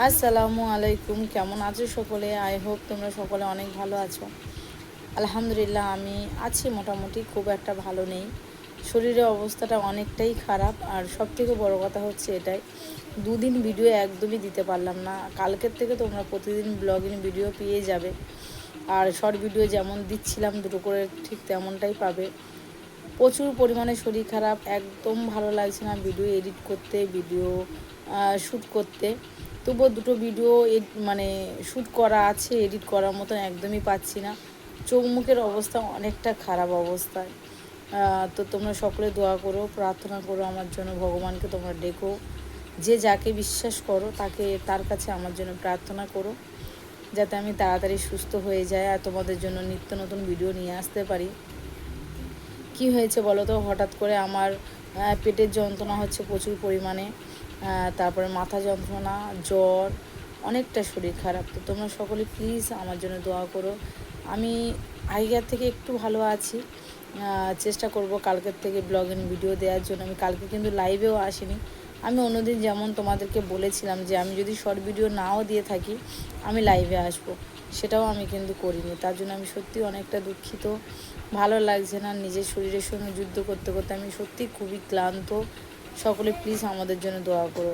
আসসালামু আলাইকুম। কেমন আছো সকলে? আই হোপ তোমরা সকলে অনেক ভালো আছো। আলহামদুলিল্লাহ আমি আছি মোটামুটি, খুব একটা ভালো নেই। শরীরের অবস্থাটা অনেকটাই খারাপ, আর সবথেকে বড় কথা হচ্ছে এটাই, দুদিন ভিডিও একদমই দিতে পারলাম না। কালকের থেকে তোমরা প্রতিদিন ব্লগিং ভিডিও পেয়ে যাবে, আর শর্ট ভিডিও যেমন দিচ্ছিলাম দুটো করে ঠিক তেমনটাই পাবে। প্রচুর পরিমাণে শরীর খারাপ, একদম ভালো লাগছে না ভিডিও এডিট করতে, ভিডিও শ্যুট করতে। তবুও দুটো ভিডিও মানে শ্যুট করা আছে, এডিট করার মতন একদমই পাচ্ছি না। চোখ মুখের অবস্থা অনেকটা খারাপ অবস্থায়। তো তোমরা সকলে দোয়া করো, প্রার্থনা করো আমার জন্য, ভগবানকে তোমরা ডেকো। যে যাকে বিশ্বাস করো তার কাছে আমার জন্য প্রার্থনা করো, যাতে আমি তাড়াতাড়ি সুস্থ হয়ে যাই আর তোমাদের জন্য নিত্য নতুন ভিডিও নিয়ে আসতে পারি। কি হয়েছে বলো তো, হঠাৎ করে আমার পেটের যন্ত্রণা হচ্ছে প্রচুর পরিমাণে, তারপরে মাথা যন্ত্রণা, জ্বর, অনেকটা শরীর খারাপ। তো তোমরা সকলে প্লিজ আমার জন্য দোয়া করো। আমি আগের থেকে একটু ভালো আছি, চেষ্টা করব কালকের থেকে ব্লগিং ভিডিও দেওয়ার জন্য। আমি কালকে কিন্তু লাইভেও আসিনি। আমি অন্যদিন যেমন তোমাদেরকে বলেছিলাম যে আমি যদি শর্ট ভিডিও নাও দিয়ে থাকি আমি লাইভে আসব, সেটাও আমি কিন্তু করিনি। তার জন্য আমি সত্যি অনেকটা দুঃখিত, ভালো লাগছে না। নিজের শরীরের সঙ্গে যুদ্ধ করতে করতে আমি সত্যি খুবই ক্লান্ত। সকলে প্লিজ আমাদের জন্য দোয়া করো।